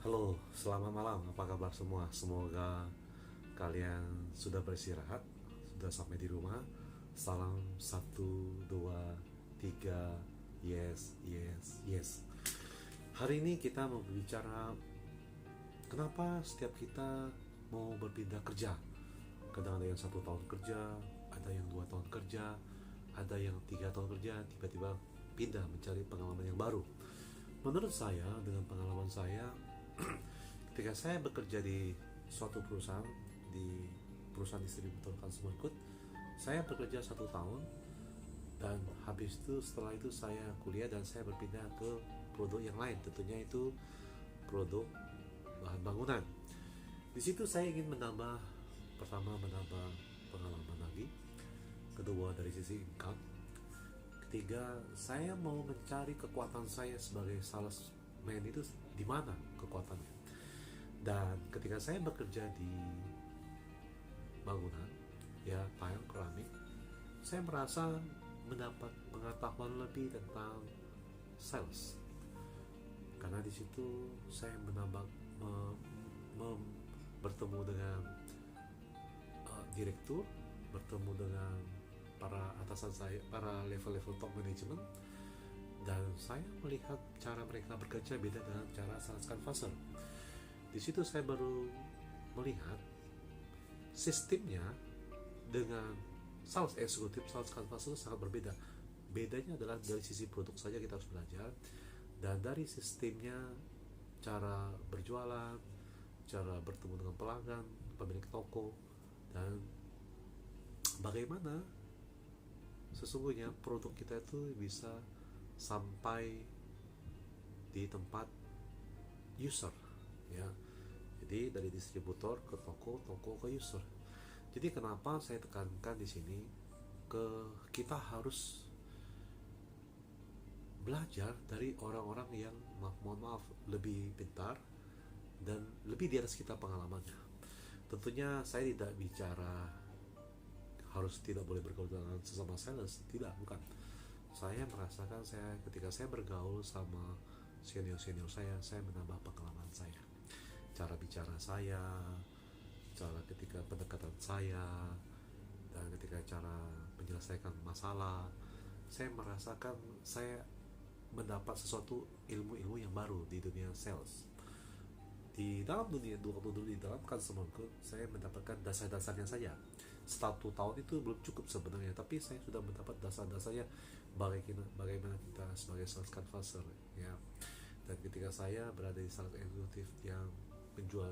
Halo, selamat malam. Apa kabar semua? Semoga kalian sudah beristirahat, sudah sampai di rumah. Salam satu, dua, tiga. Yes, yes, yes. Hari ini kita mau berbicara kenapa setiap kita mau berpindah kerja. Kadang ada yang 1 tahun kerja, ada yang 2 tahun kerja, ada yang 3 tahun kerja, tiba-tiba pindah mencari pengalaman yang baru. Menurut saya, dengan pengalaman saya, ketika saya bekerja di suatu perusahaan, di perusahaan distributor consumer good, saya bekerja 1 tahun, dan habis itu setelah itu saya kuliah dan saya berpindah ke produk yang lain, tentunya itu produk bahan bangunan. Di situ saya ingin menambah, pertama menambah pengalaman lagi, kedua dari sisi income, ketiga saya mau mencari kekuatan saya sebagai salesman itu di mana kekuatannya. Dan ketika saya bekerja di bangunan, ya tile keramik, saya merasa mendapat pengetahuan lebih tentang sales, karena di situ saya menambah me- me- bertemu dengan direktur, bertemu dengan para atasan saya, para level-level top management, dan saya melihat cara mereka bekerja beda dengan cara sales canvasser. Di situ saya baru melihat sistemnya dengan sales eksekutif, sales canvasser sangat berbeda. Bedanya adalah dari sisi produk saja kita harus belajar, dan dari sistemnya, cara berjualan, cara bertemu dengan pelanggan, pemilik toko, dan bagaimana sesungguhnya produk kita itu bisa sampai di tempat user, ya. Jadi dari distributor ke toko, toko ke user. Jadi kenapa saya tekankan di sini kita harus belajar dari orang-orang yang mohon maaf lebih pintar dan lebih di atas kita pengalamannya. Tentunya saya tidak bicara harus tidak boleh bergaul dengan sesama sales, tidak, bukan. Saya merasakan saya ketika saya bergaul sama senior-senior saya menambah pengalaman saya, cara bicara saya, cara ketika pendekatan saya, dan ketika cara menyelesaikan masalah. Saya merasakan saya mendapat sesuatu ilmu-ilmu yang baru di dunia sales. Di dalam dunia, waktu dulu di dalam consumer good, saya mendapatkan dasar-dasarnya saja. 1 tahun itu belum cukup sebenarnya, tapi saya sudah mendapat dasar-dasarnya bagaimana kita sebagai sales canvasser, ya. Dan ketika saya berada di sales eksekutif yang menjual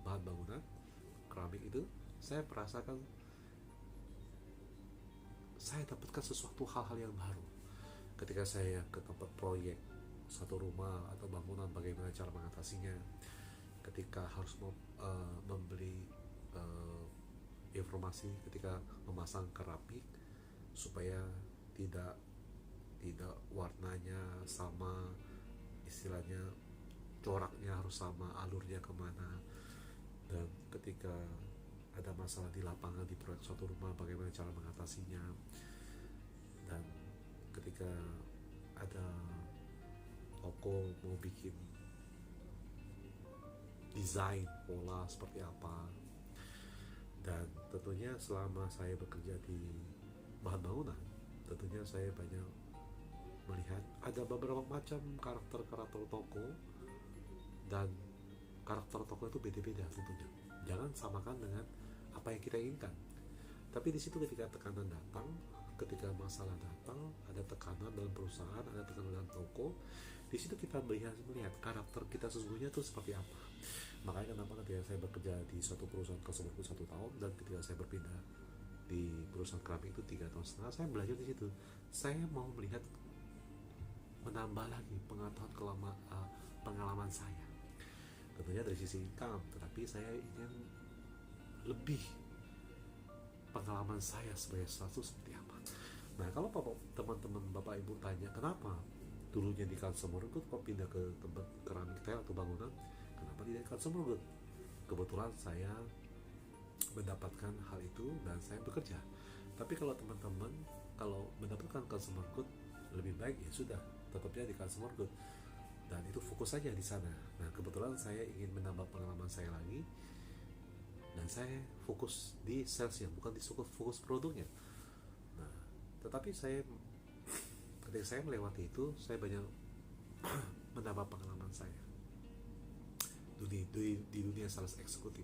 bahan bangunan keramik itu, saya merasakan saya dapatkan sesuatu hal-hal yang baru. Ketika saya ke tempat proyek satu rumah atau bangunan, bagaimana cara mengatasinya. Ketika harus membeli uh, informasi ketika memasang keramik supaya tidak tidak warnanya sama, istilahnya coraknya harus sama, alurnya kemana. Dan ketika ada masalah di lapangan di proyek suatu rumah, bagaimana cara mengatasinya. Dan ketika ada toko mau bikin desain pola seperti apa. Dan tentunya selama saya bekerja di bahan bangunan, tentunya saya banyak melihat ada beberapa macam karakter-karakter toko, dan karakter toko itu beda-beda tentunya. Jangan samakan dengan apa yang kita inginkan. Tapi di situ ketika tekanan datang, ketika masalah datang, ada tekanan dalam perusahaan, ada tekanan dalam toko, di situ kita melihat karakter kita sesungguhnya itu seperti apa. Makanya kenapa ketika saya bekerja di suatu perusahaan customer 1 tahun, dan ketika saya berpindah di perusahaan keramik itu 3 tahun setengah, saya belajar di situ. Saya mau melihat, menambah lagi pengalaman saya. Tentunya dari sisi income, tetapi saya ingin lebih pengalaman saya sebagai satu seperti apa. Nah, kalau teman-teman bapak ibu tanya kenapa dulunya di consumer good kok pindah ke tempat keramik tile atau bangunan, kenapa tidak di consumer good? Kebetulan saya mendapatkan hal itu dan saya bekerja. Tapi kalau teman-teman kalau mendapatkan consumer good lebih baik, ya sudah, tetapnya di consumer good. dan itu fokus saja di sana. Nah kebetulan saya ingin menambah pengalaman saya lagi, dan saya fokus di salesnya, bukan di fokus produknya. Nah tetapi ketika saya melewati itu, saya banyak menambah pengalaman saya di dunia sales eksekutif.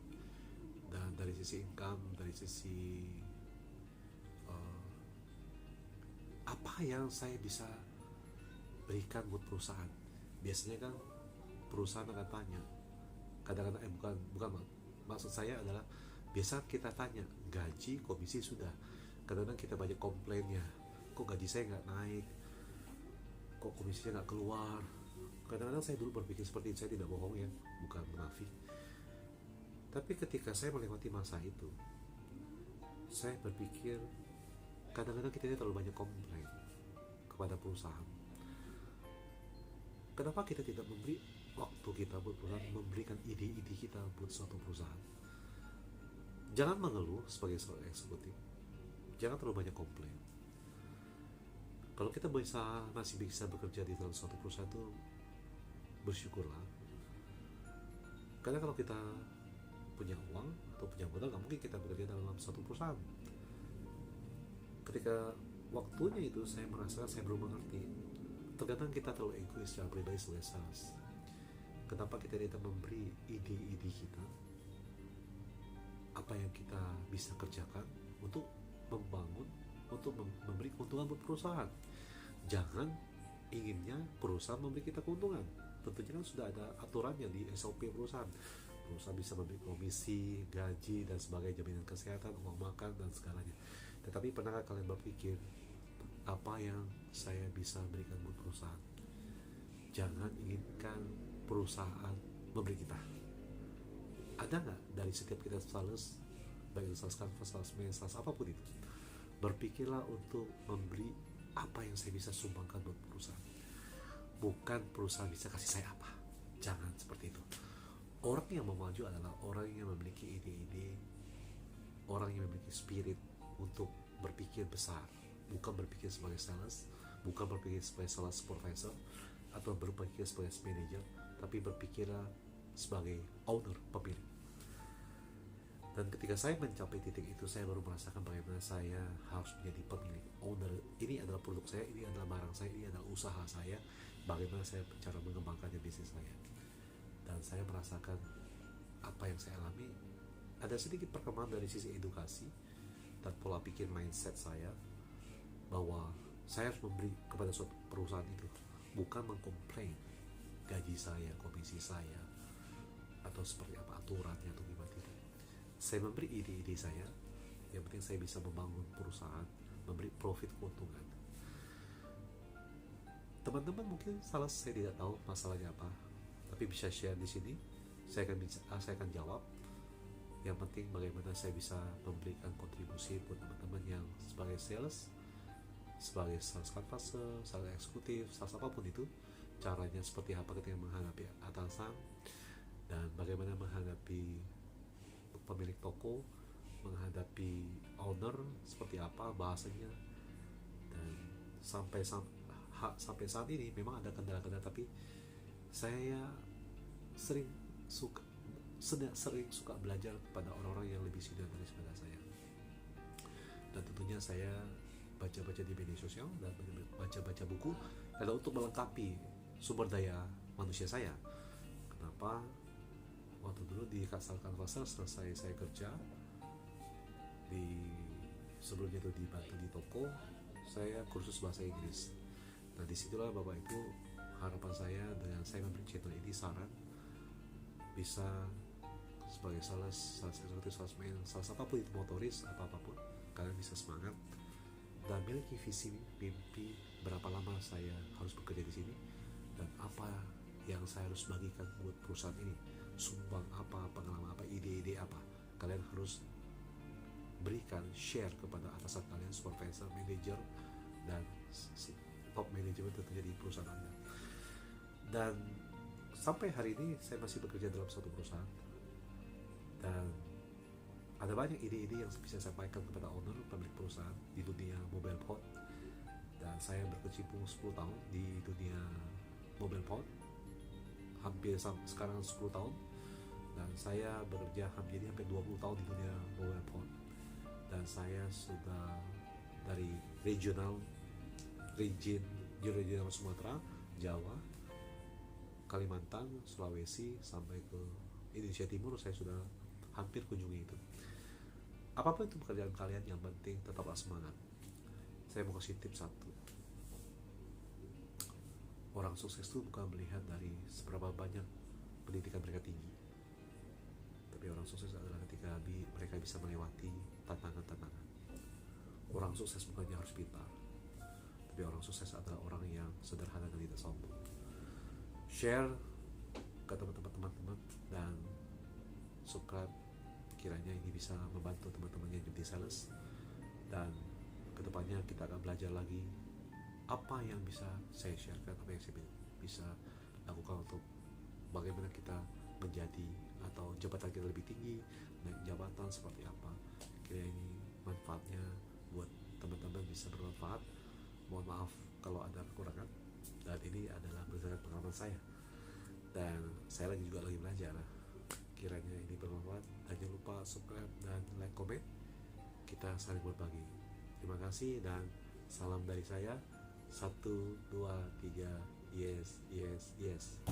Dan dari sisi income, dari sisi apa yang saya bisa berikan buat perusahaan. Biasanya kan perusahaan akan tanya, kadang-kadang bukan maksud saya adalah, biasa kita tanya gaji, komisi sudah. Kadang-kadang kita banyak komplainnya, kok gaji saya nggak naik, kok komisinya nggak keluar. Kadang-kadang saya dulu berpikir seperti itu, saya tidak bohong ya, bukan munafik. Tapi ketika saya melewati masa itu, saya berpikir kadang-kadang kita terlalu banyak komplain kepada perusahaan. Kenapa kita tidak memberi waktu kita buat perusahaan, memberikan ide-ide kita buat suatu perusahaan? Jangan mengeluh sebagai seorang eksekutif, jangan terlalu banyak komplain. Kalau kita masih bisa bekerja di dalam suatu perusahaan itu, bersyukurlah. Karena kalau kita punya uang atau punya modal, nggak mungkin kita bekerja dalam suatu perusahaan. Ketika waktunya itu saya merasakan saya belum mengerti, terkadang kita terlalu egois secara pribadi sebagai sales. Kenapa kita tidak memberi ide-ide kita, apa yang kita bisa kerjakan untuk membangun, untuk memberi keuntungan buat perusahaan. Jangan inginnya perusahaan memberi kita keuntungan. Tentunya kan sudah ada aturannya di SOP perusahaan. Perusahaan bisa memberi komisi, gaji, dan sebagainya, jaminan kesehatan, uang makan, dan segalanya. Tetapi pernahkah kalian berpikir, apa yang saya bisa berikan buat perusahaan? Jangan inginkan perusahaan memberi kita. Ada nggak dari setiap kita sales, baik sales kanvas, sales main, sales apapun itu, berpikirlah untuk memberi apa yang saya bisa sumbangkan buat perusahaan. Bukan perusahaan bisa kasih saya apa. Jangan seperti itu. Orang yang mau maju adalah orang yang memiliki ide-ide, orang yang memiliki spirit untuk berpikir besar, bukan berpikir sebagai sales, bukan berpikir sebagai sales supervisor atau berpikir sebagai manager, tapi berpikirlah sebagai owner, pemilik. Dan ketika saya mencapai titik itu, saya baru merasakan bagaimana saya harus menjadi pemilik, owner. Ini adalah produk saya, ini adalah barang saya, ini adalah usaha saya, bagaimana saya cara mengembangkannya bisnis saya. Dan saya merasakan apa yang saya alami, ada sedikit perkembangan dari sisi edukasi dan pola pikir mindset saya, bahwa saya harus memberi kepada suatu perusahaan itu, bukan mengkomplain gaji saya, komisi saya, atau seperti apa aturannya atau gimana. Tidak. Saya memberi ide-ide saya, yang penting saya bisa membangun perusahaan, memberi profit, keuntungan. Teman-teman mungkin salah, saya tidak tahu masalahnya apa, tapi bisa share di sini, saya akan jawab. Yang penting bagaimana saya bisa memberikan kontribusi buat teman-teman yang sebagai sales, sebagai sales kanvas, sales eksekutif, sales apapun itu, caranya seperti apa ketika menghadapi atasan, dan bagaimana menghadapi pemilik toko, menghadapi owner seperti apa bahasanya. Dan sampai saat ini memang ada kendala-kendala, tapi saya sering suka belajar kepada orang-orang yang lebih senior daripada saya. Dan tentunya saya baca-baca di media sosial dan baca-baca buku adalah untuk melengkapi sumber daya manusia saya. Kenapa? Waktu dulu di Kasal Kanvasa, selesai saya kerja sebelumnya itu dibantu di toko, saya kursus bahasa Inggris. Nah disitulah Bapak Ibu, harapan saya dengan saya memberi channel ini, saran bisa sebagai sales eksekutif, salesman, sales apapun itu, motoris atau apapun, kalian bisa semangat dan memiliki visi, mimpi berapa lama saya harus bekerja di sini dan apa yang saya harus bagikan buat perusahaan ini, sumbang apa, pengalaman apa, ide-ide apa, kalian harus berikan, share kepada atasan kalian, supervisor, manager, dan top manajemen tentunya di perusahaan Anda. Dan sampai hari ini saya masih bekerja dalam suatu perusahaan, dan ada banyak ide-ide yang bisa saya sampaikan kepada owner, pemilik perusahaan di dunia mobile phone. Dan saya berkecimpung 10 tahun di dunia mobile phone, hampir sekarang 10 tahun, dan saya bekerja hampir 20 tahun di dunia mobile phone. Dan saya sudah dari regional Sumatera, Jawa, Kalimantan, Sulawesi, sampai ke Indonesia Timur, saya sudah hampir kunjungi itu. Apapun itu pekerjaan kalian, yang penting tetaplah semangat. Saya mau kasih tips satu. Orang sukses itu bukan melihat dari seberapa banyak pendidikan mereka tinggi, tapi orang sukses adalah ketika mereka bisa melewati tantangan-tantangan. Orang sukses bukannya harus pintar, tapi orang sukses adalah orang yang sederhana dan tidak sombong. Share ke teman-teman dan subscribe, kiranya ini bisa membantu teman-teman yang jadi sales. Dan kedepannya kita akan belajar lagi apa yang bisa saya sharekan, apa yang saya bisa lakukan untuk bagaimana kita menjadi atau jabatan kita lebih tinggi, naik jabatan seperti apa. Kira ini manfaatnya buat teman-teman bisa bermanfaat. Mohon maaf kalau ada kekurangan, dan ini adalah berdasarkan pengalaman saya, dan saya juga lagi belajar. Kiranya ini bermanfaat, dan jangan lupa subscribe dan like, komen. Kita saling berbagi. Terima kasih dan salam dari saya. 1, 2, 3, yes, yes, yes.